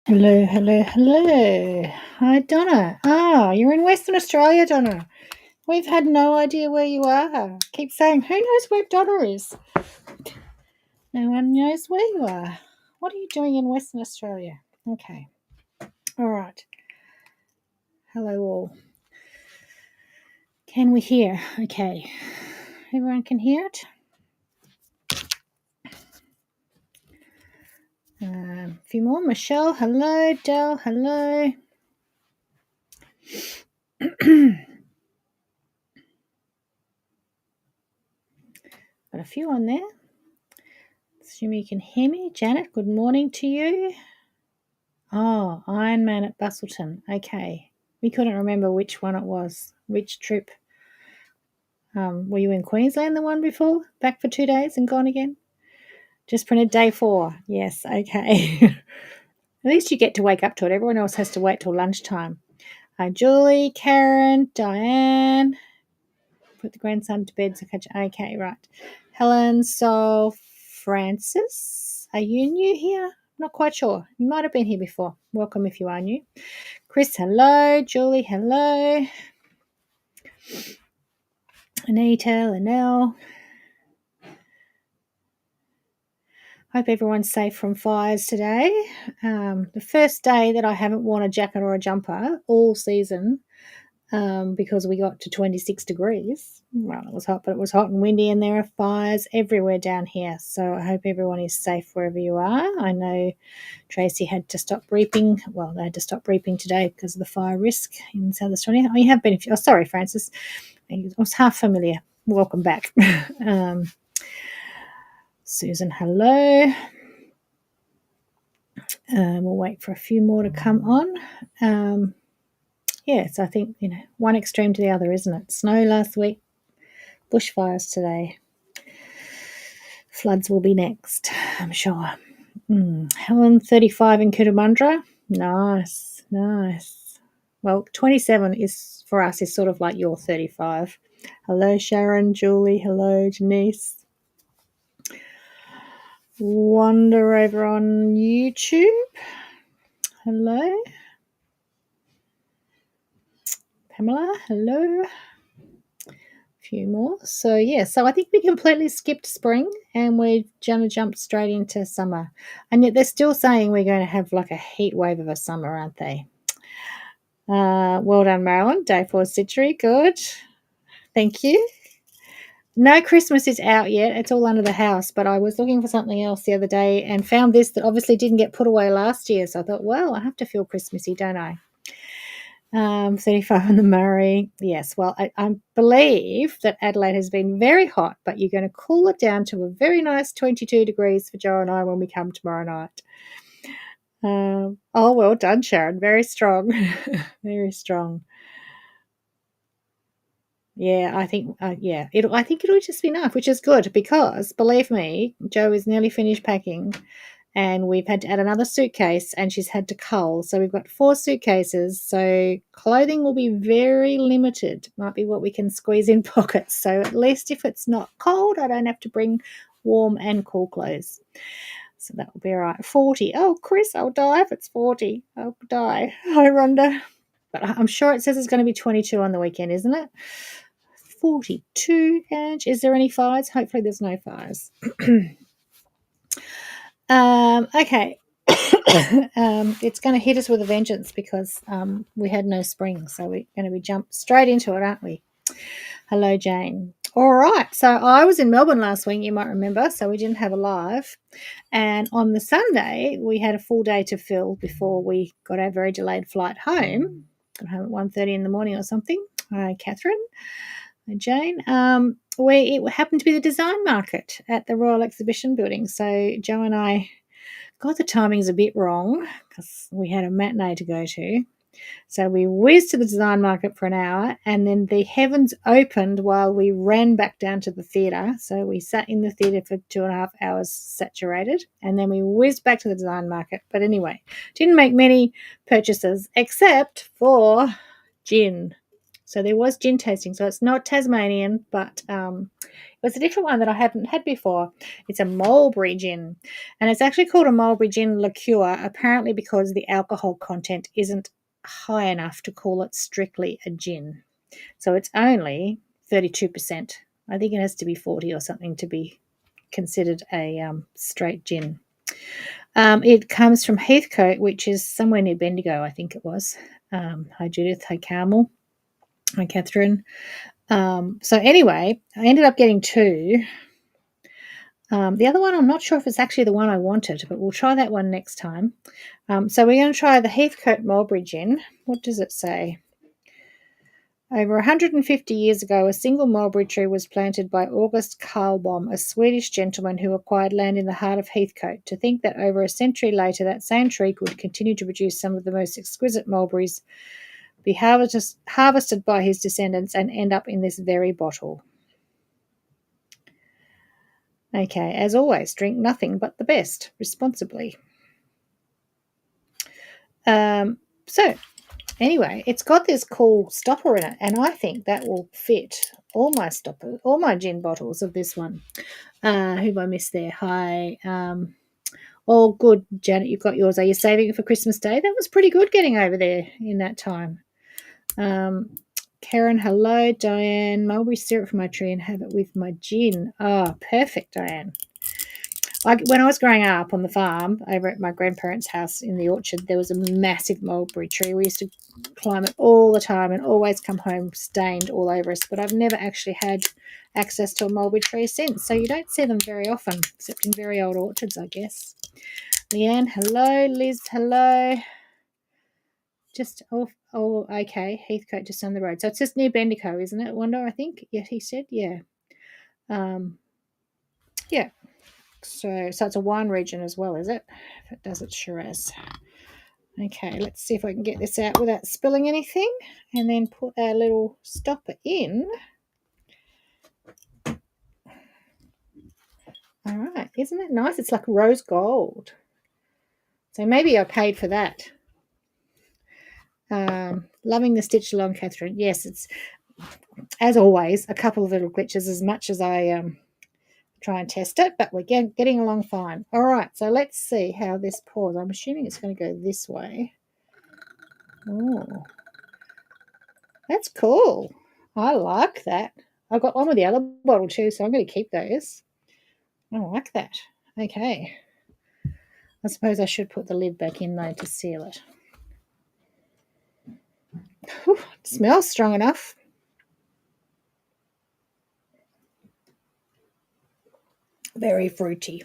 Hello, hello, hello. Hi, Donna. You're in Western Australia, Donna. We've had no idea where you are. Keep saying, who knows where Donna is? No one knows where you are. What are you doing in Western Australia? Okay. All right. Hello, all. Can we hear? Okay. Everyone can hear it? A few more. Michelle, hello. Del, hello. Got a few on there. Assume you can hear me. Janet, good morning to you. Oh, Ironman at Bustleton. Okay. We couldn't remember which one it was. Which trip? Were you in Queensland the one before? Back for 2 days and gone again? Just printed day 4. Yes, okay. At least you get to wake up to it. Everyone else has to wait till lunchtime. Hi, Julie, Karen, Diane. Put the grandson to bed. So catch. Okay, right. Helen, Sol, Francis. Are you new here? Not quite sure. You might have been here before. Welcome if you are new. Chris, hello. Julie, hello. Anita, Linnell. Hope everyone's safe from fires today. The first day that I haven't worn a jacket or a jumper all season because we got to 26 degrees. Well, it was hot, but it was hot and windy, and there are fires everywhere down here. So I hope everyone is safe wherever you are. I know Tracy had to stop reaping. Well, they had to stop reaping today because of the fire risk in South Australia. Oh, you have been. Oh, sorry, Francis. I was half familiar. Welcome back. Susan, hello. We'll wait for a few more to come on. So I think, one extreme to the other, isn't it? Snow last week, bushfires today. Floods will be next, I'm sure. Helen, 35 in Cootamundra. Nice. Well, 27 is for us is sort of like your 35. Hello, Sharon, Julie. Hello, Denise. Wander over on YouTube. Hello. Pamela, hello. A few more. So I think we completely skipped spring and we're going to jump straight into summer. And yet they're still saying we're going to have like a heat wave of a summer, aren't they? Well done, Marilyn. Day 4 Citrus. Good. Thank you. No Christmas is out yet. It's all under the house. But I was looking for something else the other day and found this that obviously didn't get put away last year. So I thought, well, I have to feel Christmassy, don't I? 35 on the Murray. Yes, well, I believe that Adelaide has been very hot, but you're going to cool it down to a very nice 22 degrees for Joe and I when we come tomorrow night. Well done, Sharon. Very strong. Very strong. Yeah, I think I think it'll just be enough, which is good because believe me, Joe is nearly finished packing and we've had to add another suitcase and she's had to cull. So we've got 4 suitcases. So clothing will be very limited. Might be what we can squeeze in pockets. So at least if it's not cold, I don't have to bring warm and cool clothes. So that will be all right. 40. Oh, Chris, I'll die if it's 40. I'll die. Hi, Rhonda. But I'm sure it says it's going to be 22 on the weekend, isn't it? 42, Ange. Is there any fires? Hopefully there's no fires. Okay. It's going to hit us with a vengeance because we had no spring. So we're going to be jumped straight into it, aren't we? Hello, Jane. All right. So I was in Melbourne last week, you might remember. So we didn't have a live. And on the Sunday, we had a full day to fill before we got our very delayed flight home. Got home at 1:30 in the morning or something. Hi, Catherine. Jane, it happened to be the design market at the Royal Exhibition Building. So Joe and I got the timings a bit wrong because we had a matinee to go to. So we whizzed to the design market for an hour and then the heavens opened while we ran back down to the theatre. So we sat in the theatre for 2.5 hours saturated and then we whizzed back to the design market. But anyway, didn't make many purchases except for gin. So there was gin tasting. So it's not Tasmanian, but it was a different one that I hadn't had before. It's a mulberry gin. And it's actually called a mulberry gin liqueur, apparently because the alcohol content isn't high enough to call it strictly a gin. So it's only 32%. I think it has to be 40 or something to be considered a straight gin. It comes from Heathcote, which is somewhere near Bendigo, I think it was. Hi, Judith. Hi, Carmel. Hi, Catherine. So anyway, I ended up getting two. The other one, I'm not sure if it's actually the one I wanted, but we'll try that one next time. So we're going to try the Heathcote Mulberry Gin. What does it say? Over 150 years ago, a single mulberry tree was planted by August Karlbom, a Swedish gentleman who acquired land in the heart of Heathcote. To think that over a century later, that same tree would continue to produce some of the most exquisite mulberries, be harvested by his descendants, and end up in this very bottle. Okay, as always, drink nothing but the best responsibly. So anyway, it's got this cool stopper in it, and I think that will fit all my stoppers, all my gin bottles of this one. Who have I missed there? Hi. All good, Janet, you've got yours. Are you saving it for Christmas Day? That was pretty good getting over there in that time. Karen, hello. Diane, mulberry syrup from my tree and have it with my gin. Oh, perfect, Diane. When I was growing up on the farm over at my grandparents' house in the orchard, there was a massive mulberry tree. We used to climb it all the time and always come home stained all over us. But I've never actually had access to a mulberry tree since. So you don't see them very often, except in very old orchards, I guess. Leanne, hello. Liz, hello. Just okay. Heathcote, just down the road. So it's just near Bendigo, isn't it? Wanda, I think. Yeah, he said. Yeah. Yeah. So it's a wine region as well, is it? If it does, it sure is. Okay, let's see if I can get this out without spilling anything, and then put our little stopper in. All right, isn't that nice? It's like rose gold. So maybe I paid for that. Loving the stitch along, Catherine. Yes, it's, as always, a couple of little glitches as much as I try and test it, but we're getting along fine. All right, so let's see how this pours. I'm assuming it's going to go this way. Oh, that's cool. I like that. I've got one with the other bottle too, so I'm going to keep those. I like that. Okay. I suppose I should put the lid back in though to seal it. Whew, it smells strong enough. Very fruity.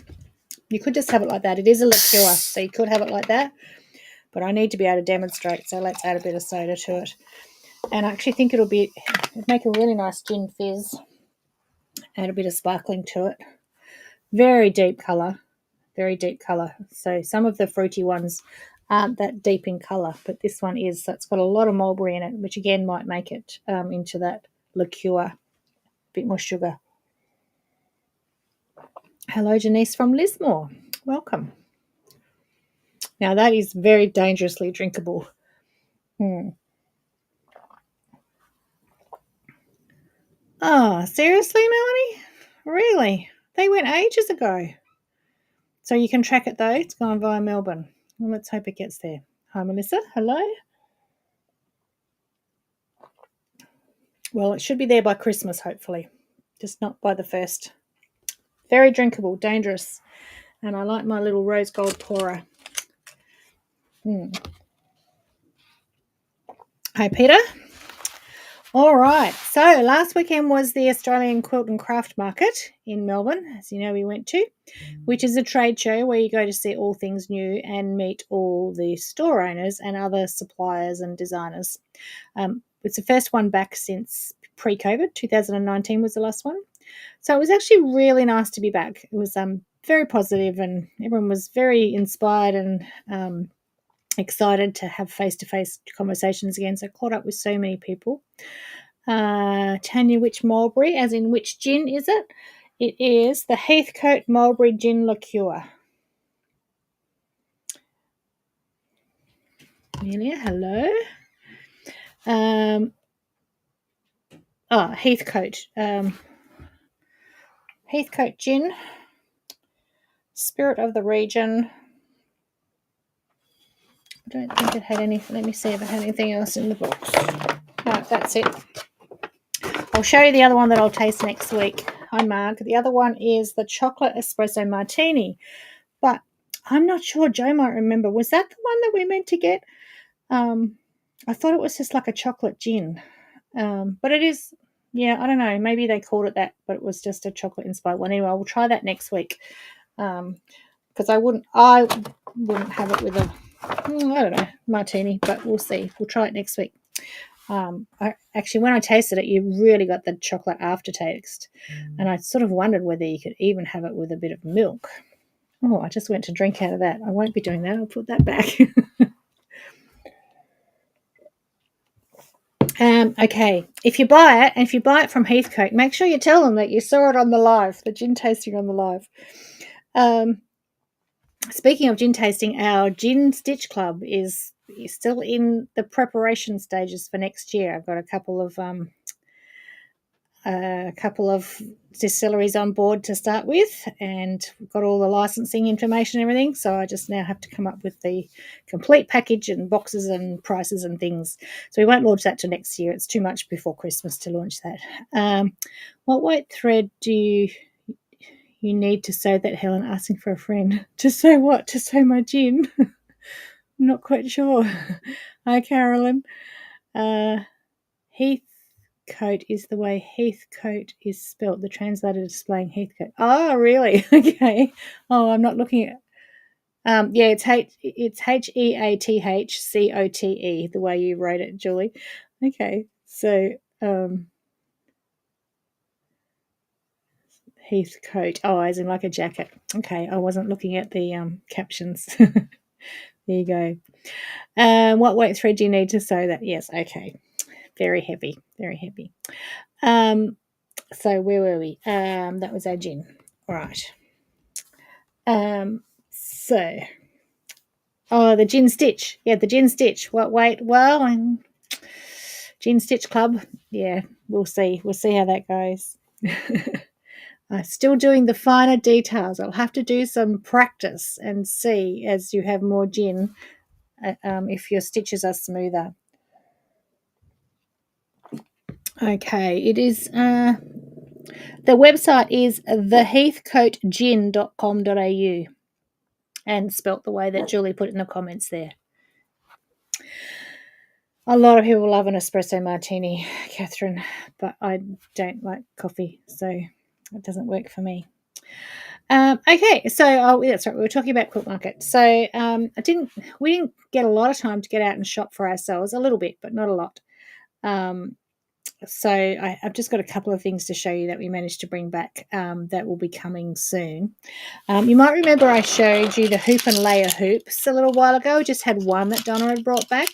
You could just have it like that. It is a liqueur, so you could have it like that. But I need to be able to demonstrate, so let's add a bit of soda to it. And I actually think it'd make a really nice gin fizz. Add a bit of sparkling to it. Very deep colour. Very deep colour. So some of the fruity ones aren't that deep in colour, but this one is. So it's got a lot of mulberry in it, which again might make it into that liqueur. A bit more sugar. Hello, Janice from Lismore. Welcome. Now that is very dangerously drinkable. Oh, seriously, Melanie? Really? They went ages ago. So you can track it though. It's gone via Melbourne. Well, let's hope it gets there. Hi, Melissa. Hello. Well, it should be there by Christmas, hopefully. Just not by the 1st. Very drinkable, dangerous. And I like my little rose gold pourer. Hi, Peter. All right. So last weekend was the Australian Quilt and Craft Market in Melbourne, as you know we went to, which is a trade show where you go to see all things new and meet all the store owners and other suppliers and designers. It's the first one back since pre-COVID. 2019 was the last one. So it was actually really nice to be back. It was very positive and everyone was very inspired and excited to have face-to-face conversations again. So I caught up with so many people. Tanya, which mulberry, as in which gin is it? It is the Heathcote Mulberry Gin Liqueur. Amelia, hello. Heathcote. Heathcote gin. Spirit of the region. I don't think it had anything. Let me see if it had anything else in the box. No, that's it. I'll show you the other one that I'll taste next week. Hi, Mark. The other one is the chocolate espresso martini. But I'm not sure. Joe might remember. Was that the one that we meant to get? I thought it was just like a chocolate gin. But it is, yeah, I don't know. Maybe they called it that, but it was just a chocolate inspired one. Anyway, we'll try that next week. Because I wouldn't have it with a, I don't know, martini, but we'll see. We'll try it next week. Actually, when I tasted it, you really got the chocolate aftertaste. And I sort of wondered whether you could even have it with a bit of milk. Oh, I just went to drink out of that. I won't be doing that. I'll put that back. Okay, if you buy it from Heathcote, make sure you tell them that you saw it on the live, the gin tasting on the live. Speaking of gin tasting, our Gin Stitch Club is still in the preparation stages for next year. I've got a couple of distilleries on board to start with, and we've got all the licensing information and everything, so I just now have to come up with the complete package and boxes and prices and things. So we won't launch that till next year. It's too much before Christmas to launch that. What white thread do you need to sew that, Helen? Asking for a friend. To sew what? To sew my gin? I'm not quite sure. Hi, Carolyn. Heathcote is the way Heathcote is spelt. The translator displaying Heathcote. Oh, really? Okay. Oh, I'm not looking at. Yeah, it's Heathcote, the way you wrote it, Julie. Okay, so Heathcote. Oh, as in like a jacket. Okay, I wasn't looking at the captions. There you go. What weight thread do you need to sew that? Yes, okay. Very heavy, very heavy. So where were we? That was our gin. All right. The Gin Stitch. Yeah, the Gin Stitch. What weight? Well, Gin Stitch Club. Yeah, we'll see. We'll see how that goes. I'm still doing the finer details. I'll have to do some practice and see as you have more gin if your stitches are smoother. Okay, it is. The website is theheathcotegin.com.au and spelt the way that Julie put it in the comments there. A lot of people love an espresso martini, Catherine, but I don't like coffee, so it doesn't work for me. Okay, so that's right. We were talking about Quilt Market. So we didn't get a lot of time to get out and shop for ourselves. A little bit, but not a lot. So I've just got a couple of things to show you that we managed to bring back that will be coming soon. You might remember I showed you the hoop and layer hoops a little while ago. We just had one that Donna had brought back,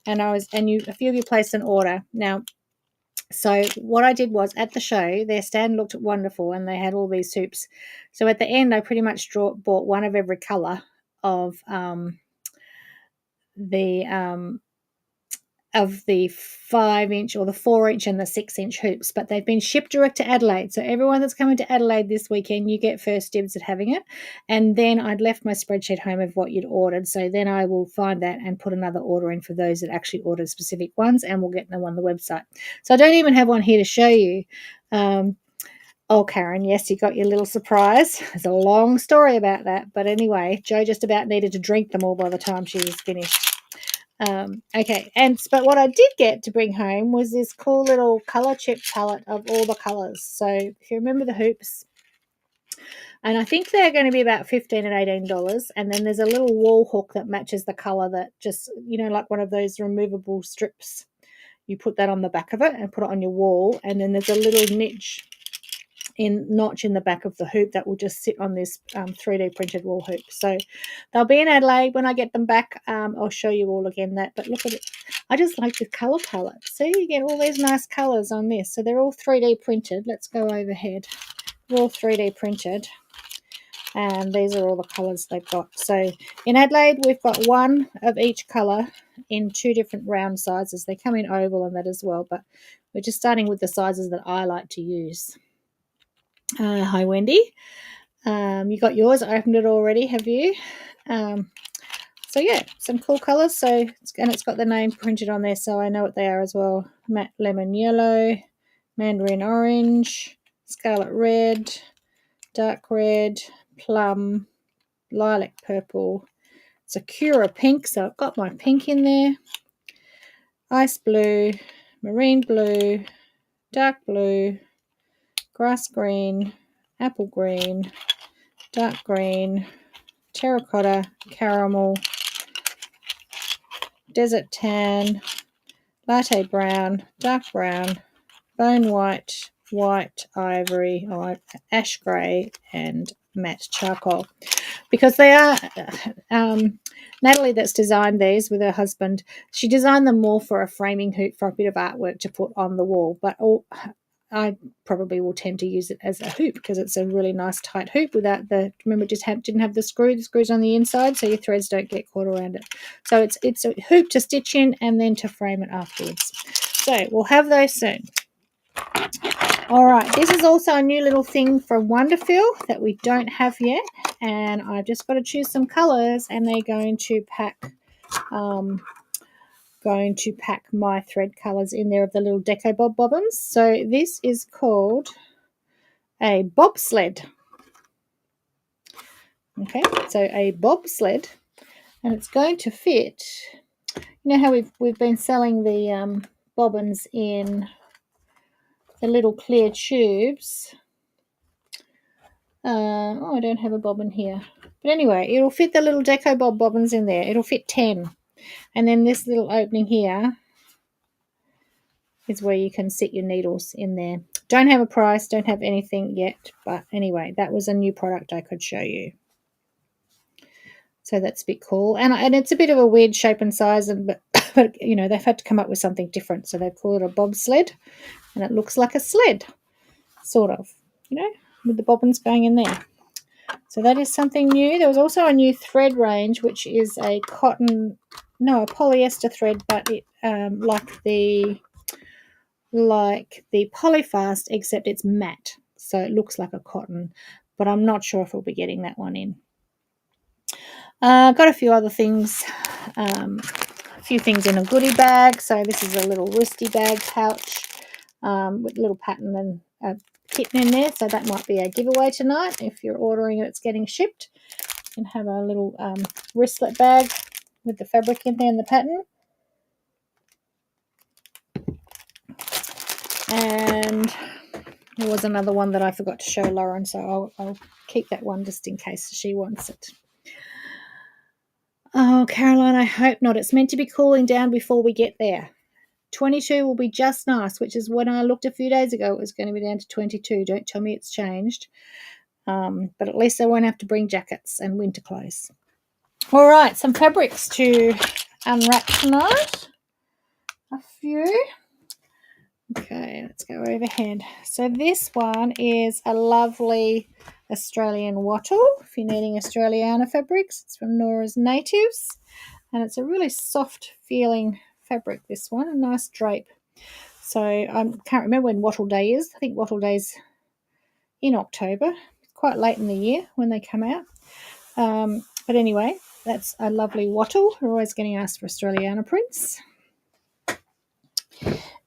and a few of you placed an order. Now, so what I did was at the show, their stand looked wonderful, and they had all these hoops. So at the end, I pretty much bought one of every color of the 5-inch or the 4-inch and the 6-inch hoops, but they've been shipped direct to Adelaide. So everyone that's coming to Adelaide this weekend, you get first dibs at having it. And then I'd left my spreadsheet home of what you'd ordered. So then I will find that and put another order in for those that actually ordered specific ones, and we'll get them on the website. So I don't even have one here to show you. Oh, Karen, yes, you got your little surprise. There's a long story about that. But anyway, Jo just about needed to drink them all by the time she was finished. Okay, but what I did get to bring home was this cool little color chip palette of all the colors. So if you remember the hoops, and I think they're going to be about $15 and $18, and then there's a little wall hook that matches the color that just, like one of those removable strips. You put that on the back of it and put it on your wall, and then there's a little notch in the back of the hoop that will just sit on this 3D printed wall hoop. So they'll be in Adelaide when I get them back. I'll show you all again that, but look at it. I just like the color palette. See, you get all these nice colors on this. So they're all 3D printed. Let's go overhead. They're all 3D printed, and these are all the colors they've got. So in Adelaide, we've got one of each color in 2 different round sizes. They come in oval and that as well, but we're just starting with the sizes that I like to use. Hi, Wendy. You got yours. I opened it already, have you? So yeah, some cool colours. So it's got the name printed on there, so I know what they are as well. Matte lemon yellow, mandarin orange, scarlet red, dark red, plum, lilac purple, sakura pink. So I've got my pink in there. Ice blue, marine blue, dark blue, grass green, apple green, dark green, terracotta, caramel, desert tan, latte brown, dark brown, bone white, white ivory, ash grey, and matte charcoal. Because they are, Natalie that's designed these with her husband, she designed them more for a framing hoop for a bit of artwork to put on the wall, but I probably will tend to use it as a hoop because it's a really nice tight hoop without remember, just didn't have the screws on the inside, so your threads don't get caught around it. So it's a hoop to stitch in and then to frame it afterwards. So we'll have those soon. All right, this is also a new little thing from Wonderful that we don't have yet, and I've just got to choose some colours, and they're going to pack my thread colours in there of the little Deco Bob bobbins. So this is called a bobsled. Okay, so a bobsled, and it's going to fit. You know how we've been selling the bobbins in the little clear tubes. I don't have a bobbin here. But anyway, it'll fit the little Deco Bob bobbins in there. It'll fit 10. And then this little opening here is where you can sit your needles in there. Don't have a price, don't have anything yet. But anyway, that was a new product I could show you. So that's a bit cool. And it's a bit of a weird shape and size, but you know, they've had to come up with something different. So they've called it a bobsled. And it looks like a sled, sort of, you know, with the bobbins going in there. So that is something new. There was also a new thread range, which is a polyester thread, but it like the Polyfast, except it's matte, so it looks like a cotton. But I'm not sure if we'll be getting that one in. Got a few other things, a few things in a goodie bag. So this is a little wristy bag pouch with a little pattern and a kitten in there, so that might be a giveaway tonight. If you're ordering it, it's getting shipped. You can have a little wristlet bag with the fabric in there and the pattern. And there was another one that I forgot to show Lauren, so I'll keep that one just in case she wants it. Oh, Caroline, I hope not. It's meant to be cooling down before we get there. 22 will be just nice, which is when I looked a few days ago, it was going to be down to 22. Don't tell me it's changed. But at least I won't have to bring jackets and winter clothes. All right, some fabrics to unwrap tonight. A few. Okay, let's go overhead. So this one is a lovely Australian wattle. If you're needing Australiana fabrics, it's from Nora's Natives. And it's a really soft feeling fabric, this one, a nice drape. So I can't remember when Wattle Day is. I think Wattle Day's in October. It's quite late in the year when they come out. But anyway, that's a lovely wattle. We're always getting asked for Australiana prints.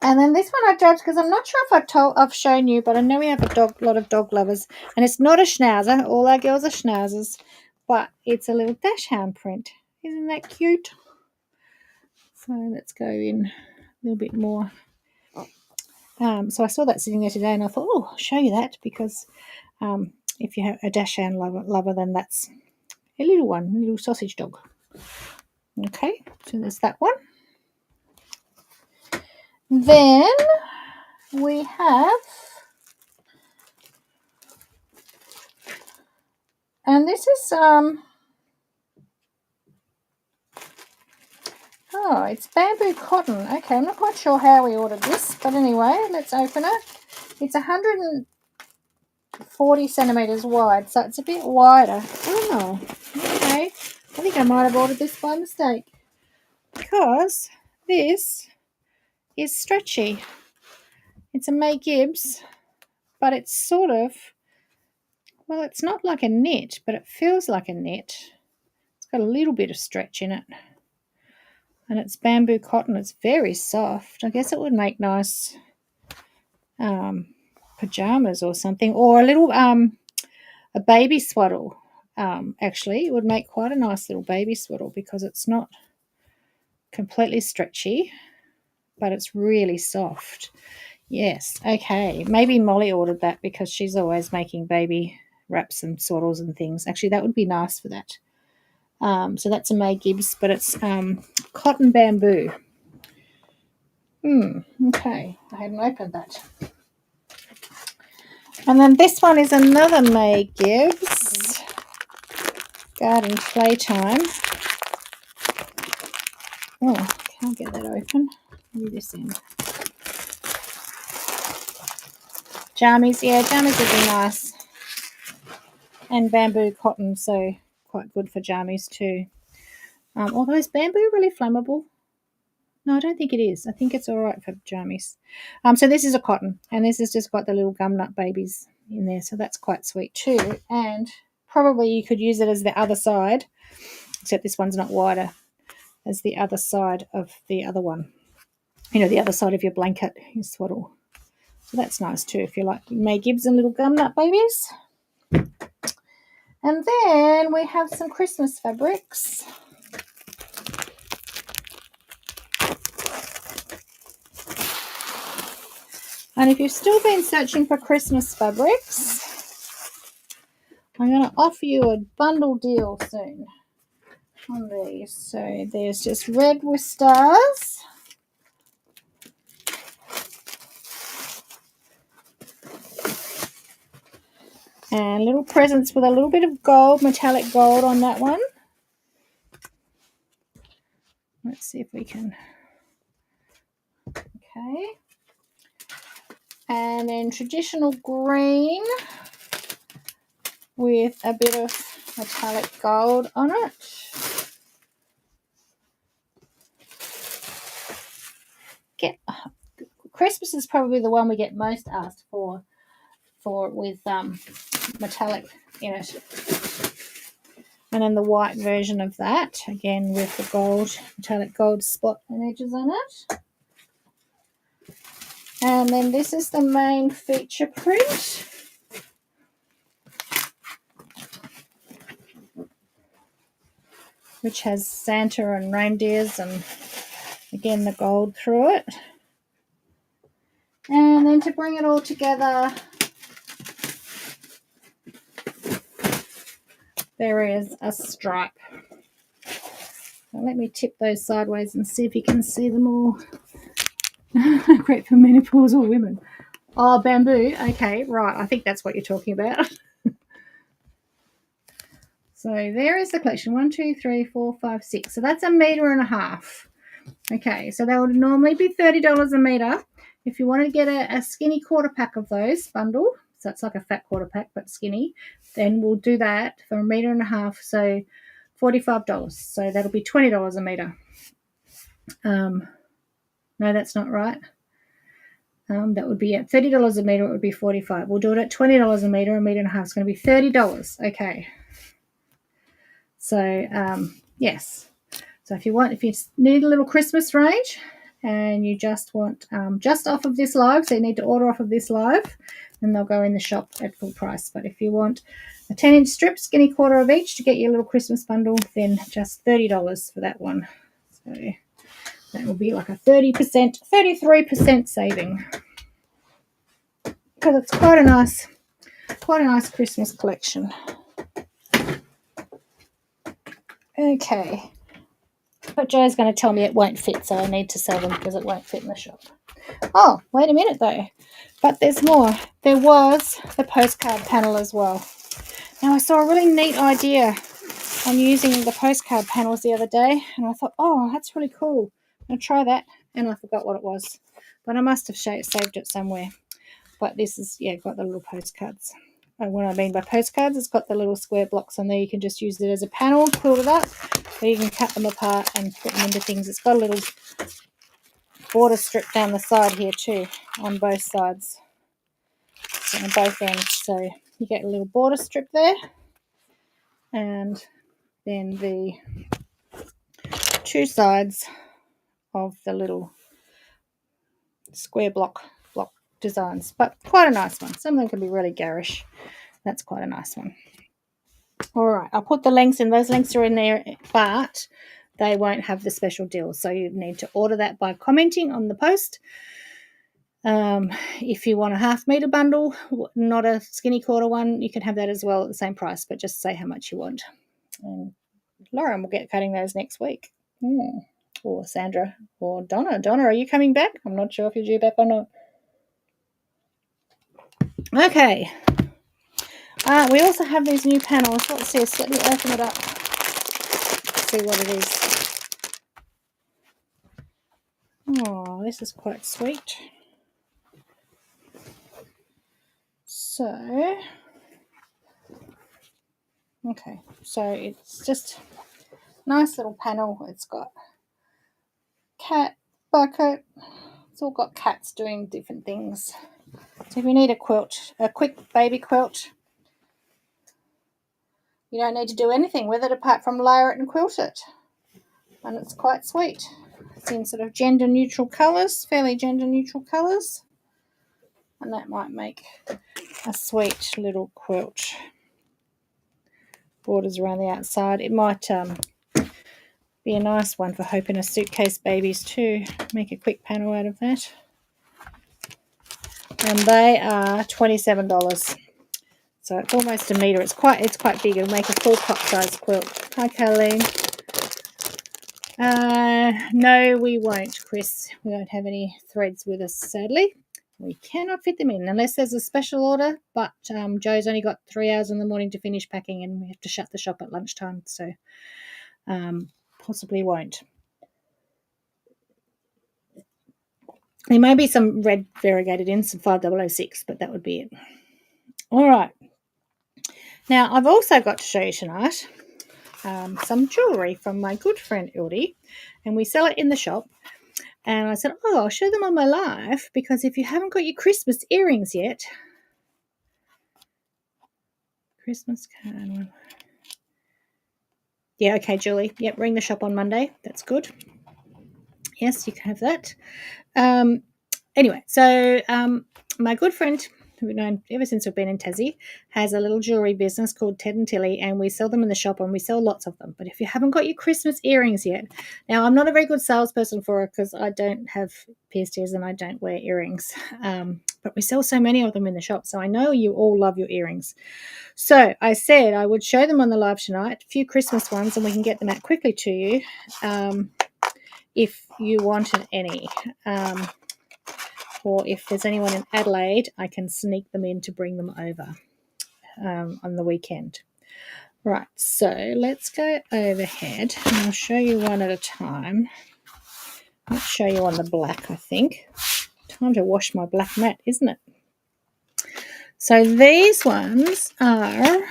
And then this one I judged because I'm not sure if I've shown you, but I know we have a lot of dog lovers. And it's not a schnauzer. All our girls are schnauzers. But it's a little dachshund print. Isn't that cute? So let's go in a little bit more. So I saw that sitting there today and I thought, I'll show you that because if you have a dachshund lover, then that's a little one, a little sausage dog. Okay, so there's that one. Then we have, and this is it's bamboo cotton. Okay, I'm not quite sure how we ordered this, but anyway, let's open it. It's 140 centimetres wide, so it's a bit wider. Oh, okay. I think I might have ordered this by mistake because this is stretchy. It's a May Gibbs, but it's sort of, well, it's not like a knit, but it feels like a knit. It's got a little bit of stretch in it. And it's bamboo cotton. It's very soft. I guess it would make nice pajamas or something, or a little a baby swaddle. Actually, it would make quite a nice little baby swaddle because it's not completely stretchy, but it's really soft. Yes, okay. Maybe Molly ordered that because she's always making baby wraps and swaddles and things. Actually, that would be nice for that. So that's a May Gibbs, but it's cotton bamboo. Okay, I hadn't opened that. And then this one is another May Gibbs, Garden Playtime. Oh, can't get that open. Maybe this end. Jammies, yeah, jammies would be nice. And bamboo cotton, so quite good for jammies too. Although is bamboo really flammable? No, I don't think it is. I think it's all right for jammies. So this is a cotton, and this has just got the little gum nut babies in there, so that's quite sweet too. And probably you could use it as the other side, except this one's not wider, as the other side of the other one. You know, the other side of your blanket, your swaddle. So that's nice too if you like May Gibbs and little gum nut babies. And then we have some Christmas fabrics. And if you've still been searching for Christmas fabrics, I'm going to offer you a bundle deal soon on these. So there's just red with stars. And little presents with a little bit of gold, metallic gold on that one. Let's see if we can. Okay. And then traditional green with a bit of metallic gold on it. Christmas is probably the one we get most asked for with metallic in it. And then the white version of that, again with the gold, metallic gold spot and edges on it. And then this is the main feature print. Which has Santa and reindeers and again the gold through it. And then to bring it all together, there is a stripe. So let me tip those sideways and see if you can see them all. Great for menopausal women. Oh, bamboo. Okay, right. I think that's what you're talking about. So there is the collection. 1, 2, 3, 4, 5, 6. So that's 1.5 meters. Okay, so that would normally be $30 a meter. If you want to get a skinny quarter pack of those bundle, so it's like a fat quarter pack but skinny, then we'll do that for 1.5 meters. So $45. So that'll be $20 a meter. No, that's not right. That would be at $30 a meter. It would be $45. We'll do it at $20 a meter. 1.5 meters is going to be $30. Okay. So yes. So if you need a little Christmas range and you just want just off of this live, so you need to order off of this live, and they'll go in the shop at full price. But if you want a 10-inch strip, skinny quarter of each to get your little Christmas bundle, then just $30 for that one. So that will be like a 33% saving. Because it's quite a nice Christmas collection. Okay. But Joe's going to tell me it won't fit, so I need to sell them because it won't fit in the shop. Oh, wait a minute though. But there's more. There was the postcard panel as well. Now I saw a really neat idea on using the postcard panels the other day, and I thought, oh, that's really cool. I'll try that, and I forgot what it was. But I must have saved it somewhere. But this is, yeah, got the little postcards. And what I mean by postcards, it's got the little square blocks on there. You can just use it as a panel, quilt it up, or you can cut them apart and put them into things. It's got a little border strip down the side here too, on both sides, so on both ends. So you get a little border strip there, and then the two sides of the little square block designs, but quite a nice one. Some of them can be really garish. That's quite a nice one. All right, I'll put the links in. Those links are in there, but they won't have the special deal, so you need to order that by commenting on the post. If you want a half meter bundle, not a skinny quarter one, you can have that as well at the same price, but just say how much you want. And Lauren will get cutting those next week. Or Sandra or Donna. Donna, are you coming back? I'm not sure if you're due back or not. Okay. We also have these new panels. What's this? Let me open it up. See what it is. Oh, this is quite sweet. So, okay. So it's just a nice little panel. It's got cat, bucket. It's all got cats doing different things. So if you need a quilt, a quick baby quilt, you don't need to do anything with it apart from layer it and quilt it. And it's quite sweet. It's in sort of gender neutral colours, fairly gender neutral colours. And that might make a sweet little quilt. Borders around the outside. It might be a nice one for Hope in a Suitcase babies too. Make a quick panel out of that. And they are $27. So it's almost a metre. It's quite big. It'll make a full pot size quilt. Hi, Colleen. No, we won't, Chris. We don't have any threads with us, sadly. We cannot fit them in unless there's a special order. But Joe's only got 3 hours in the morning to finish packing, and we have to shut the shop at lunchtime. So possibly won't. There may be some red variegated in, some 5006, but that would be it. All right. Now, I've also got to show you tonight some jewellery from my good friend Ildi, and we sell it in the shop. And I said, oh, I'll show them on my live, because if you haven't got your Christmas earrings yet, Christmas card. Yeah, okay, Julie. Yep, ring the shop on Monday. That's good. Yes, you can have that. Anyway, so my good friend, who we've known ever since we've been in Tassie, has a little jewellery business called Ted and Tilly, and we sell them in the shop, and we sell lots of them. But if you haven't got your Christmas earrings yet, now I'm not a very good salesperson for it because I don't have pierced ears and I don't wear earrings, but we sell so many of them in the shop, so I know you all love your earrings. So I said I would show them on the live tonight, a few Christmas ones, and we can get them out quickly to you if you wanted any. Or if there's anyone in Adelaide, I can sneak them in to bring them over on the weekend. Right, so let's go overhead, and I'll show you one at a time. I'll show you on the black, I think. Time to wash my black mat, isn't it? So these ones are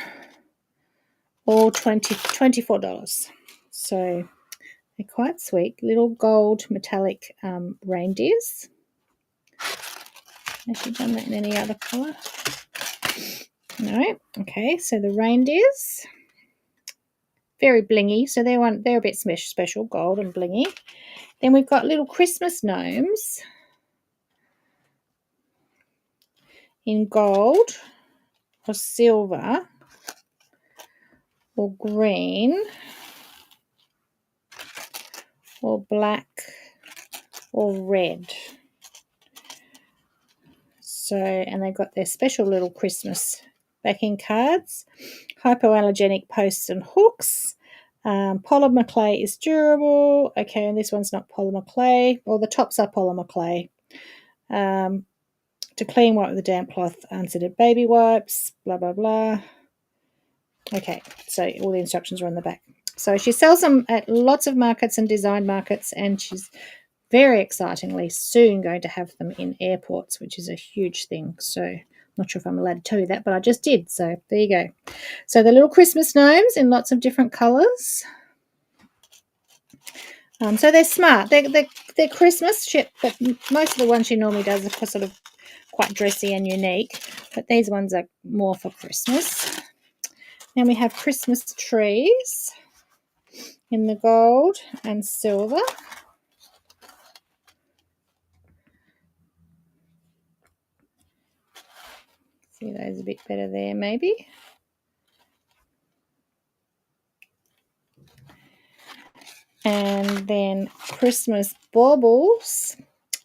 all $24. So they're quite sweet. Little gold metallic reindeers. Has she done that in any other colour? No. Okay, so the reindeers, very blingy. So they're a bit special, gold and blingy. Then we've got little Christmas gnomes in gold or silver or green or black or red. So, and they've got their special little Christmas backing cards, hypoallergenic posts and hooks. Polymer clay is durable. Okay, and this one's not polymer clay. Well, the tops are polymer clay. To clean, wipe with a damp cloth, unscented baby wipes, blah, blah, blah. Okay, so all the instructions are on the back. So she sells them at lots of markets and design markets, and she's very excitingly soon going to have them in airports, which is a huge thing. So I'm not sure if I'm allowed to tell you that, but I just did. So there you go. So the little Christmas gnomes in lots of different colours. So they're smart. They're Christmas shit, but most of the ones she normally does are sort of quite dressy and unique. But these ones are more for Christmas. Then we have Christmas trees in the gold and silver. See those a bit better there, maybe. And then Christmas baubles.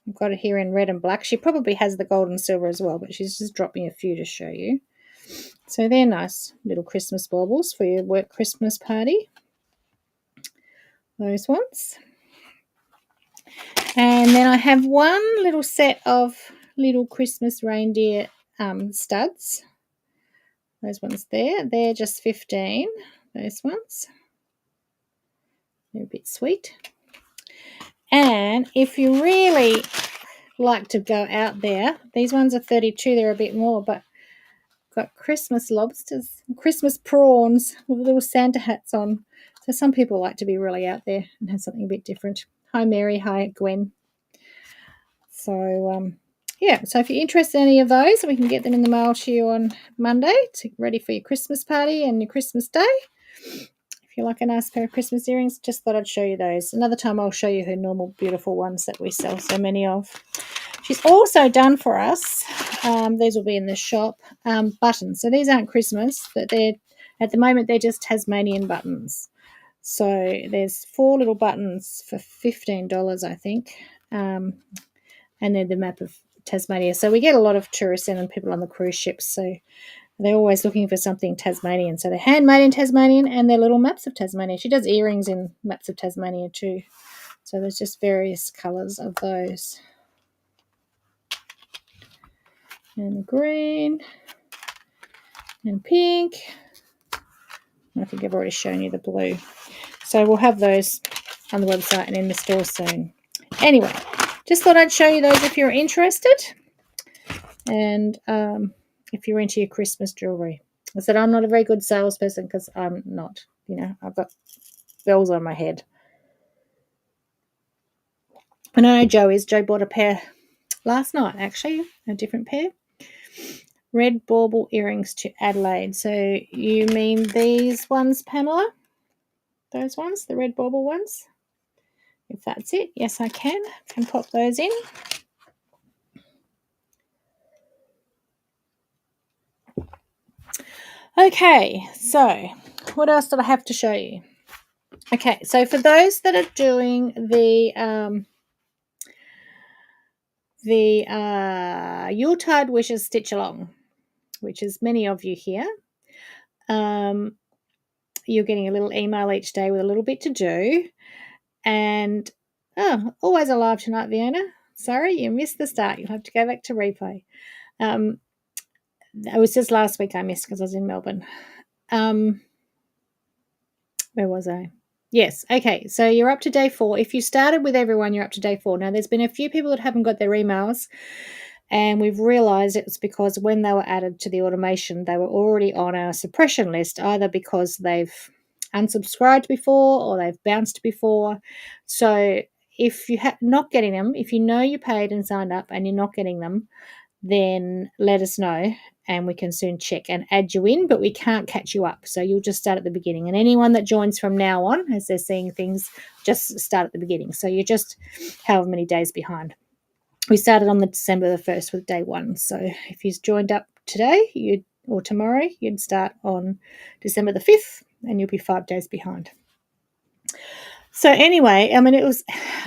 I've got it here in red and black. She probably has the gold and silver as well, but she's just dropped me a few to show you. So they're nice little Christmas baubles for your work Christmas party. Those ones. And then I have one little set of little Christmas reindeer studs. Those ones there. They're just 15. Those ones. They're a bit sweet. And if you really like to go out there, these ones are 32. They're a bit more, but got Christmas lobsters, Christmas prawns with little Santa hats on. So some people like to be really out there and have something a bit different. Hi, Mary. Hi, Gwen. So, yeah. So if you're interested in any of those, we can get them in the mail to you on Monday to get ready for your Christmas party and your Christmas day. If you like a nice pair of Christmas earrings, just thought I'd show you those. Another time I'll show you her normal beautiful ones that we sell so many of. She's also done for us, these will be in the shop, buttons. So these aren't Christmas, but they're at the moment they're just Tasmanian buttons. So there's 4 little buttons for $15, I think, and they're the map of Tasmania. So we get a lot of tourists in and people on the cruise ships, so they're always looking for something Tasmanian. So they're handmade in Tasmanian and they're little maps of Tasmania. She does earrings in maps of Tasmania too. So there's just various colours of those. And green and pink. I think I've already shown you the blue. So we'll have those on the website and in the store soon. Anyway, just thought I'd show you those if you're interested. And if you're into your Christmas jewellery. I said I'm not a very good salesperson because I'm not. You know, I've got bells on my head. I know Joe is. Joe bought a pair last night, actually, a different pair. Red bauble earrings to Adelaide. So you mean these ones, Pamela? Those ones, the red bauble ones? If that's it, yes, I can pop those in. Okay, so what else did I have to show you? Okay, so for those that are doing the Yuletide Wishes Stitch Along, which is many of you here, you're getting a little email each day with a little bit to do. And, always alive tonight, Fiona. Sorry, you missed the start. You'll have to go back to replay. It was just last week I missed because I was in Melbourne. Where was I? Yes. Okay. So you're up to day 4. If you started with everyone, you're up to day 4. Now, there's been a few people that haven't got their emails, and we've realised it was because when they were added to the automation, they were already on our suppression list, either because they've unsubscribed before or they've bounced before. So if you're not getting them, if you know you paid and signed up and you're not getting them, then let us know and we can soon check and add you in, but we can't catch you up. So you'll just start at the beginning. And anyone that joins from now on, as they're seeing things, just start at the beginning. So you're just however many days behind. We started on the December the 1st with day 1. So if you joined up today or tomorrow, you'd start on December the 5th and you'll be 5 days behind. So anyway, I mean, it was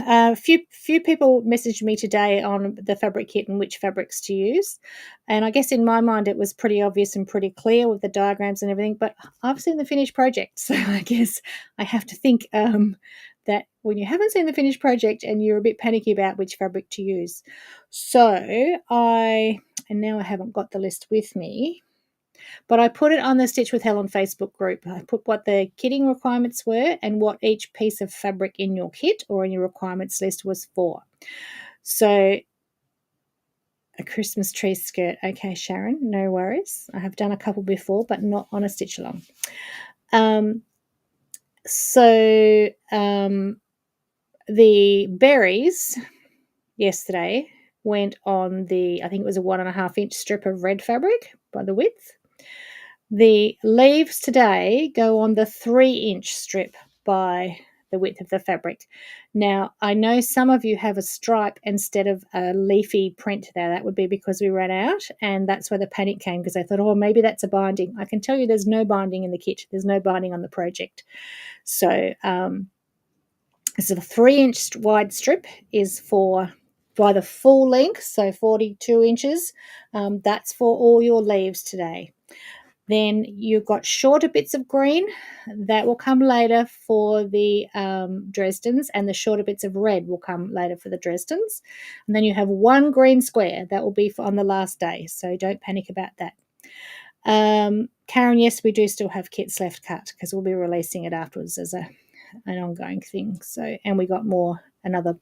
a few people messaged me today on the fabric kit and which fabrics to use. And I guess in my mind, it was pretty obvious and pretty clear with the diagrams and everything, but I've seen the finished project. So I guess I have to think that when you haven't seen the finished project and you're a bit panicky about which fabric to use. So and now I haven't got the list with me, but I put it on the Stitch with Helen Facebook group. I put what the kitting requirements were and what each piece of fabric in your kit or in your requirements list was for. So a Christmas tree skirt. Okay, Sharon, no worries. I have done a couple before, but not on a stitch along. the berries yesterday went on I think it was a 1.5 inch strip of red fabric by the width. The leaves today go on the 3-inch strip by the width of the fabric. Now, I know some of you have a stripe instead of a leafy print there. That would be because we ran out, and that's where the panic came, because I thought, oh, maybe that's a binding. I can tell you there's no binding in the kit. There's no binding on the project. So the 3-inch wide strip is by the full length, so 42 inches. That's for all your leaves today. Then you've got shorter bits of green that will come later for the Dresdens, and the shorter bits of red will come later for the Dresdens. And then you have one green square that will be on the last day, so don't panic about that. Karen, yes, we do still have kits left cut because we'll be releasing it afterwards as an ongoing thing. So, and we got another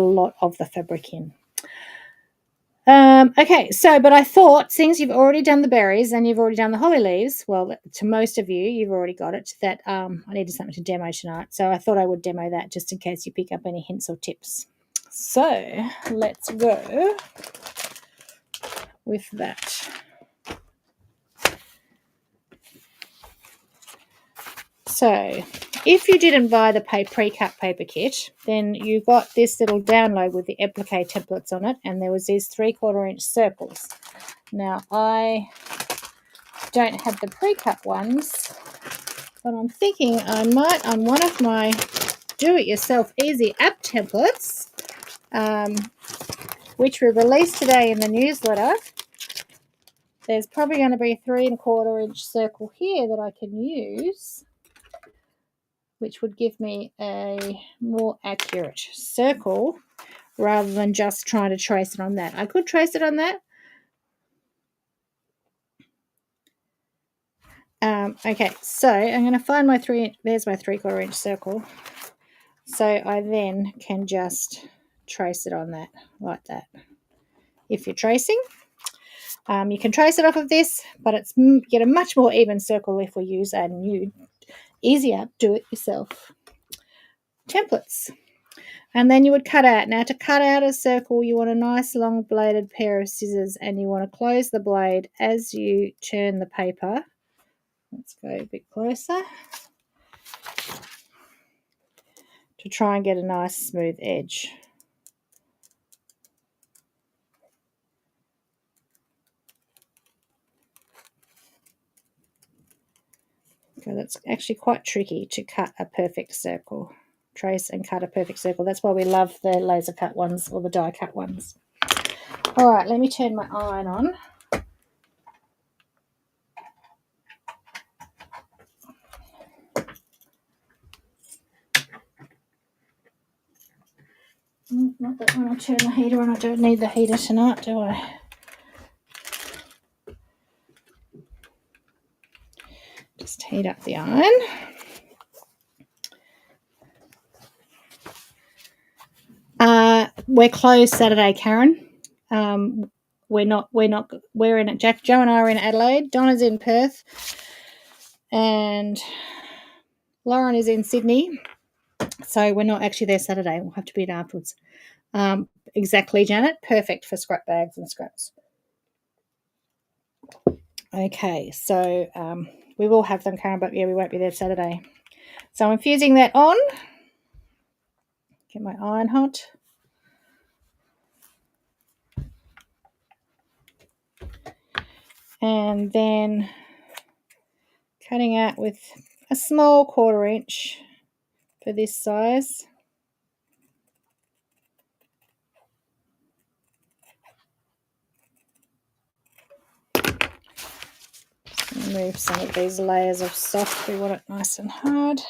lot of the fabric in. Okay, so, but I thought, since you've already done the berries and you've already done the holly leaves, well, to most of you, you've already got it, that I needed something to demo tonight. So I thought I would demo that just in case you pick up any hints or tips. So let's go with that. So if you didn't buy the pre-cut paper kit, then you got this little download with the applique templates on it, and there was these 3/4 inch circles. Now, I don't have the pre-cut ones, but I'm thinking I might, on one of my do-it-yourself easy app templates, which we released today in the newsletter, there's probably going to be a 3/4 inch circle here that I can use, which would give me a more accurate circle rather than just trying to trace it on that. I could trace it on that. Okay, so I'm going to find my there's my 3/4 inch circle. So I then can just trace it on that, like that. If you're tracing, you can trace it off of this, but get a much more even circle if we use our new, easier do-it-yourself templates. And then you would cut out. Now, to cut out a circle, you want a nice long bladed pair of scissors, and you want to close the blade as you turn the paper. Let's go a bit closer to try and get a nice smooth edge. Okay, that's actually quite tricky to cut a perfect circle. Trace and cut a perfect circle. That's why we love the laser cut ones or the die cut ones. All right, let me turn my iron on. Not that when I turn the heater on, I don't need the heater tonight, do I? Just heat up the iron. We're closed Saturday, Karen. We're in it. Joe and I are in Adelaide. Donna's in Perth, and Lauren is in Sydney. So we're not actually there Saturday. We'll have to be it afterwards. Exactly, Janet. Perfect for scrap bags and scraps. Okay, so we will have them, Karen, but yeah, we won't be there Saturday. So I'm infusing that on. Get my iron hot. And then cutting out with a small 1/4 inch for this size. Remove some of these layers of soft. We want it nice and hard.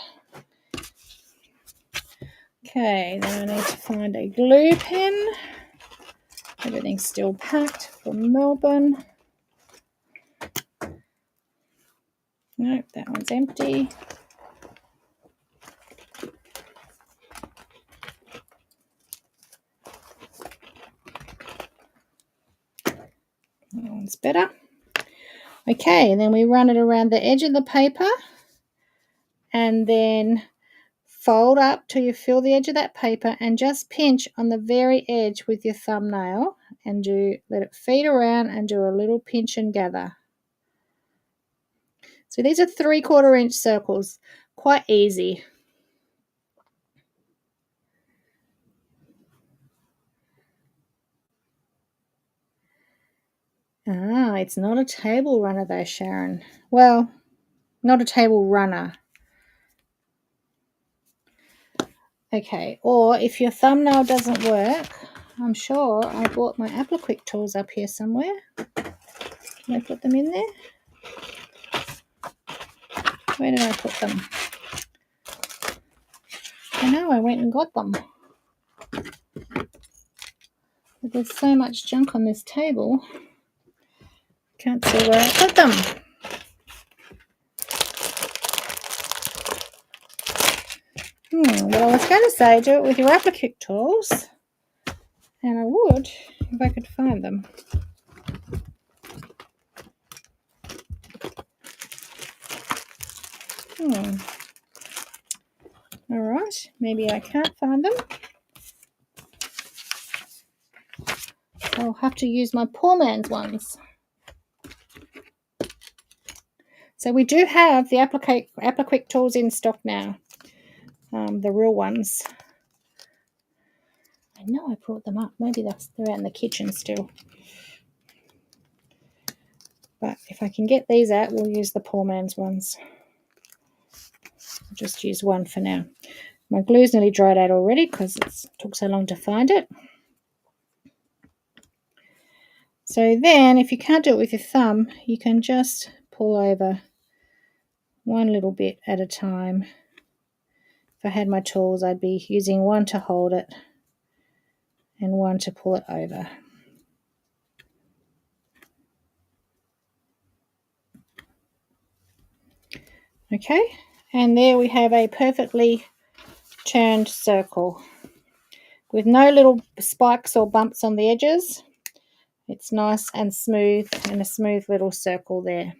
Okay, then I need to find a glue pen. Everything's still packed from Melbourne. Nope, that one's empty. That one's better. Okay, and then we run it around the edge of the paper, and then fold up till you fill the edge of that paper and just pinch on the very edge with your thumbnail and let it feed around and do a little pinch and gather. So these are 3/4 inch circles, quite easy. Ah, it's not a table runner though, Sharon. Well, not a table runner. Okay, or if your thumbnail doesn't work, I'm sure I bought my applique tools up here somewhere. Can I put them in there? Where did I put them? I know I went and got them. But there's so much junk on this table. Can't see where I put them. Well, I was going to say do it with your applique tools, and I would if I could find them. All right, maybe I can't find them. I'll have to use my poor man's ones. So we do have the applique tools in stock now, the real ones. I know I brought them up. Maybe they're out in the kitchen still. But if I can get these out, we'll use the poor man's ones. I'll just use one for now. My glue's nearly dried out already because it took so long to find it. So then, if you can't do it with your thumb, you can just pull over one little bit at a time. If I had my tools, I'd be using one to hold it and one to pull it over. Okay, and there we have a perfectly turned circle with no little spikes or bumps on the edges. It's nice and smooth, and a smooth little circle there.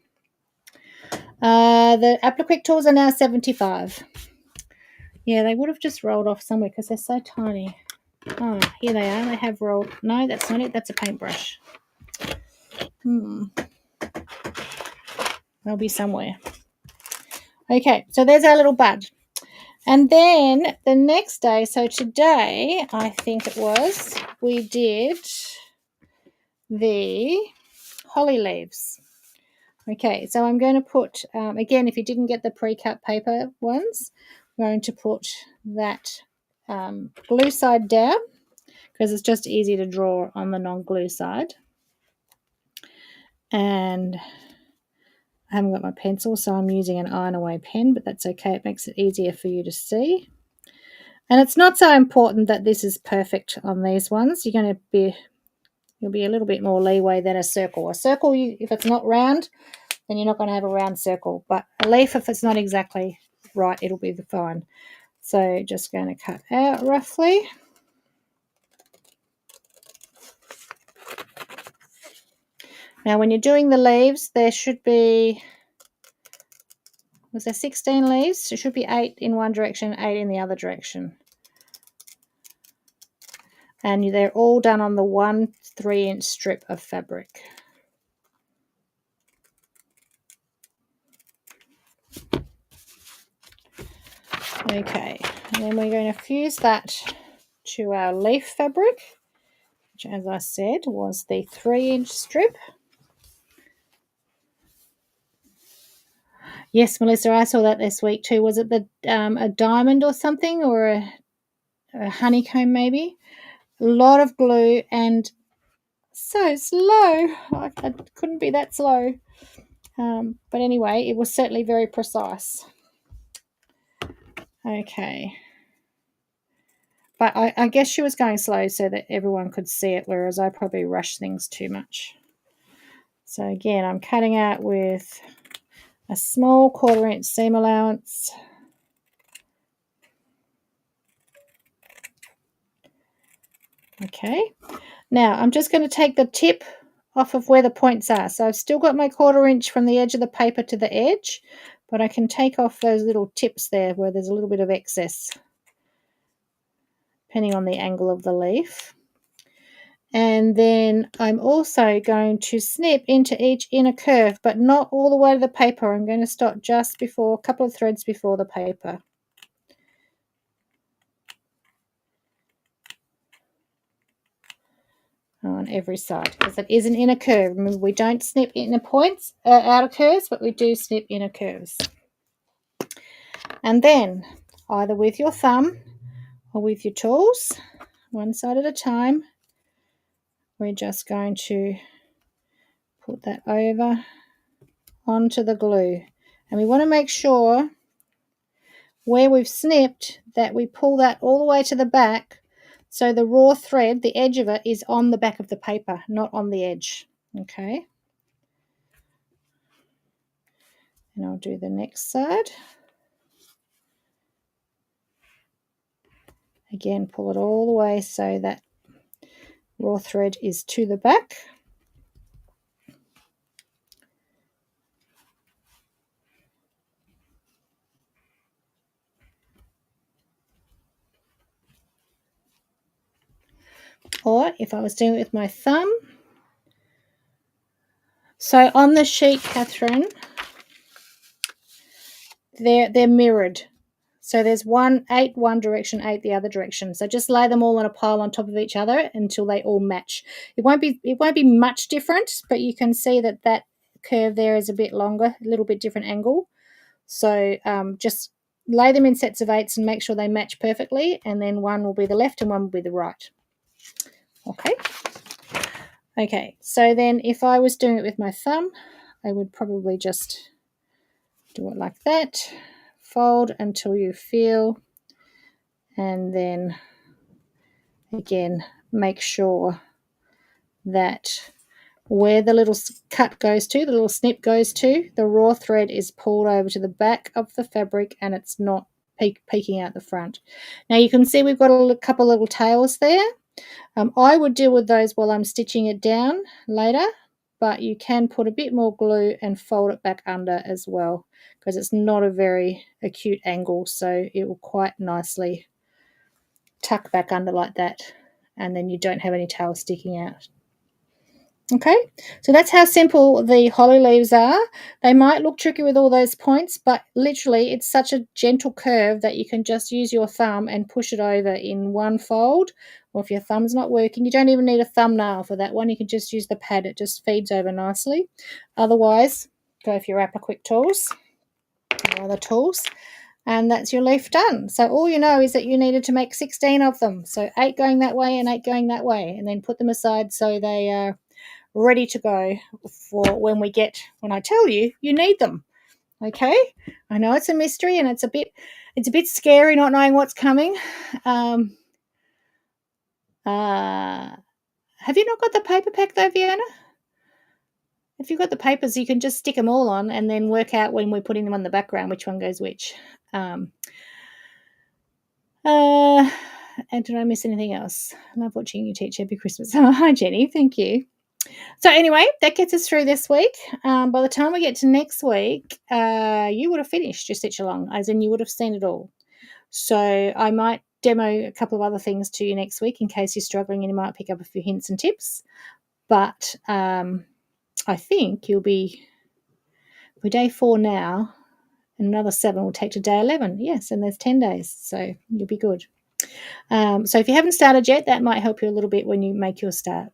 The applique tools are now $75. Yeah, they would have just rolled off somewhere because they're so tiny. Oh, here they are. They have rolled. No, that's not it. That's a paintbrush. They'll be somewhere. Okay, so there's our little bud. And then the next day, so today, I think it was, we did the holly leaves. Okay, so I'm going to put, again, if you didn't get the pre-cut paper ones, I'm going to put that glue side down because it's just easy to draw on the non-glue side. And I haven't got my pencil, so I'm using an iron away pen, but that's okay. It makes it easier for you to see. And it's not so important that this is perfect on these ones. You'll be a little bit more leeway than a circle. A circle, if it's not round, then you're not going to have a round circle. But a leaf, if it's not exactly right, it'll be fine. So just going to cut out roughly. Now, when you're doing the leaves, there should be, was there 16 leaves? It should be 8 in one direction, 8 in the other direction. And they're all done on the 1 3-inch strip of fabric. Okay, and then we're going to fuse that to our leaf fabric, which, as I said, was the 3-inch strip. Yes, Melissa, I saw that this week too. Was it a diamond or something, or a honeycomb maybe? A lot of glue and so slow. I couldn't be that slow. But anyway, it was certainly very precise. Okay. But I guess she was going slow so that everyone could see it, whereas I probably rushed things too much. So again, I'm cutting out with a small 1/4-inch seam allowance. Okay. Now I'm just going to take the tip off of where the points are. So I've still got my 1/4 inch from the edge of the paper to the edge, but I can take off those little tips there where there's a little bit of excess, depending on the angle of the leaf. And then I'm also going to snip into each inner curve, but not all the way to the paper. I'm going to stop just before, a couple of threads before the paper. On every side, because it is an inner curve. Remember, we don't snip inner points, outer curves, but we do snip inner curves. And then, either with your thumb or with your tools, one side at a time, we're just going to put that over onto the glue. And we want to make sure where we've snipped that we pull that all the way to the back, so the raw thread, the edge of it, is on the back of the paper, not on the edge. Okay. And I'll do the next side. Again, pull it all the way so that raw thread is to the back. Or if I was doing it with my thumb. So on the sheet, Catherine, they're mirrored. So there's 8 one direction, 8 the other direction. So just lay them all in a pile on top of each other until they all match. It won't be much different, but you can see that that curve there is a bit longer, a little bit different angle. So just lay them in sets of 8s and make sure they match perfectly, and then one will be the left and one will be the right. Okay, so then if I was doing it with my thumb, I would probably just do it like that. Fold until you feel, and then again make sure that where the little cut goes to, the little snip goes to, the raw thread is pulled over to the back of the fabric and it's not peeking out the front. Now you can see we've got a couple of little tails there. I would deal with those while I'm stitching it down later, but you can put a bit more glue and fold it back under as well, because it's not a very acute angle, so it will quite nicely tuck back under like that, and then you don't have any tail sticking out. Okay, so that's how simple the holly leaves are. They might look tricky with all those points, but literally it's such a gentle curve that you can just use your thumb and push it over in one fold. Or if your thumb's not working, you don't even need a thumbnail for that one. You can just use the pad. It just feeds over nicely. Otherwise, go for your applique tools or other tools, and that's your leaf done. So all you know is that you needed to make 16 of them. So 8 going that way and 8 going that way, and then put them aside so they are ready to go for when I tell you you need them. Okay, I know it's a mystery and it's a bit scary not knowing what's coming. Have you not got the paper pack though, Fiona? If you've got the papers, you can just stick them all on and then work out when we're putting them on the background which one goes which. And did I miss anything else? I love watching you teach. Happy Christmas. Oh, hi Jenny, thank you. So anyway, that gets us through this week. By the time we get to next week, you would have finished your stitch along, as in you would have seen it all. So I might demo a couple of other things to you next week in case you're struggling and you might pick up a few hints and tips. But I think you'll be, we're day 4 now, and another 7 will take to day 11. Yes, and there's 10 days, so you'll be good. So if you haven't started yet, that might help you a little bit when you make your start.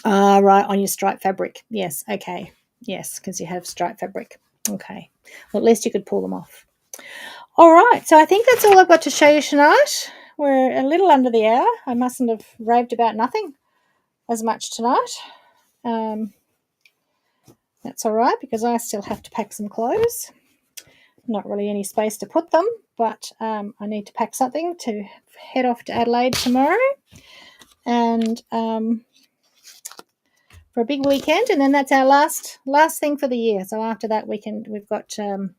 Right, on your striped fabric. Yes, okay. Yes, because you have striped fabric. Okay. Well, at least you could pull them off. All right, so I think that's all I've got to show you tonight. We're a little under the hour. I mustn't have raved about nothing as much tonight. That's all right, because I still have to pack some clothes. Not really any space to put them, but I need to pack something to head off to Adelaide tomorrow. And for a big weekend, and then that's our last thing for the year. So after that weekend, we've got 2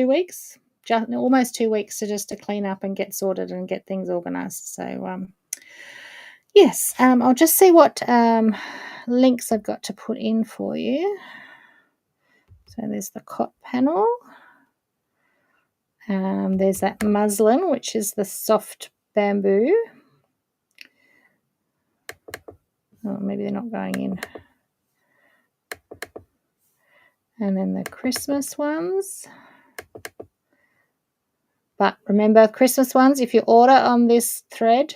weeks, almost 2 weeks to clean up and get sorted and get things organised. So yes, I'll just see what links I've got to put in for you. So So there's the cot panel. There's that muslin, which is the soft bamboo. Oh, maybe they're not going in. And then the Christmas ones. But remember, Christmas ones, if you order on this thread,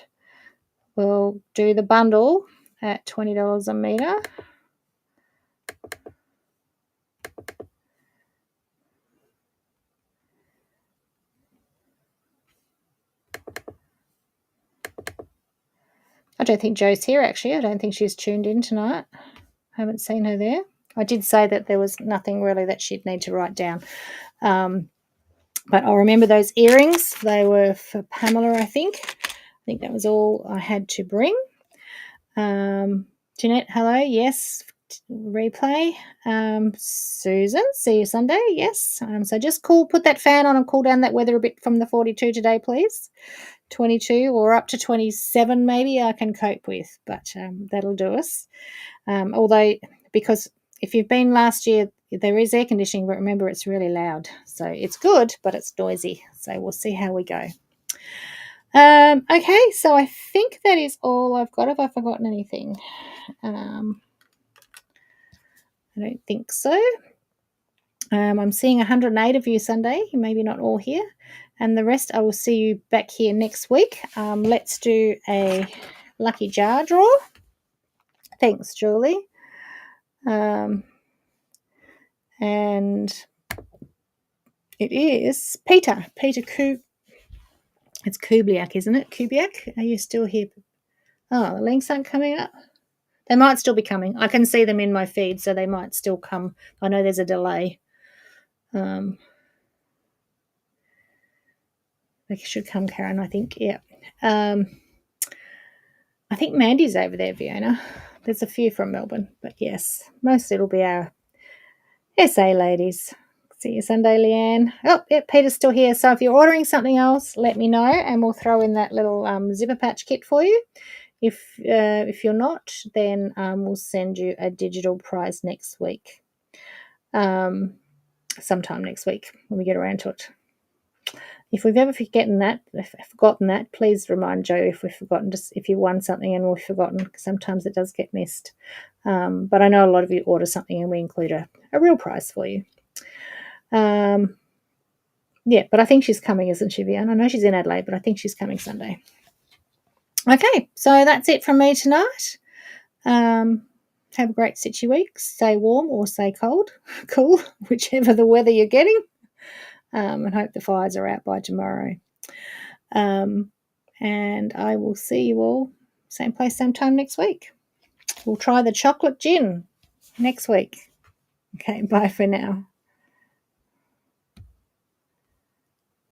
we'll do the bundle at $20 a metre. I don't think Jo's here, actually. I don't think she's tuned in tonight. I haven't seen her there. I did say that there was nothing really that she'd need to write down. But I'll remember those earrings. They were for Pamela, I think. I think that was all I had to bring. Jeanette, hello. Yes. Replay. Susan, see you Sunday. Yes. So just put that fan on and cool down that weather a bit from the 42 today, please. 22 or up to 27 maybe I can cope with, but that'll do us. Although, because if you've been last year, there is air conditioning, but remember it's really loud. So it's good, but it's noisy. So we'll see how we go. Okay, so I think that is all I've got. Have I forgotten anything? I don't think so. I'm seeing 108 of you Sunday. You maybe not all here. And the rest, I will see you back here next week. Let's do a lucky jar draw. Thanks, Julie. And it is Peter It's Kubiak, isn't it? Kubiak? Are you still here? Oh, the links aren't coming up. They might still be coming. I can see them in my feed, so they might still come. I know there's a delay. They should come, Karen, I think. Yeah. I think Mandy's over there, Fiona. There's a few from Melbourne, but yes, mostly it'll be our SA ladies. See you Sunday, Leanne. Oh, yeah, Peter's still here. So if you're ordering something else, let me know, and we'll throw in that little zipper patch kit for you. If you're not, then we'll send you a digital prize next week. Sometime next week when we get around to it. If we've ever forgotten that, please remind Jo if we've forgotten, just if you won something and we've forgotten. Sometimes it does get missed. But I know a lot of you order something and we include a real prize for you. Yeah, but I think she's coming, isn't she, Vianne? I know she's in Adelaide, but I think she's coming Sunday. Okay, so that's it from me tonight. Have a great Stitchy week. Stay warm or stay cold, cool, whichever the weather you're getting. And hope the fires are out by tomorrow. And I will see you all same place, same time next week. We'll try the chocolate gin next week. Okay, bye for now.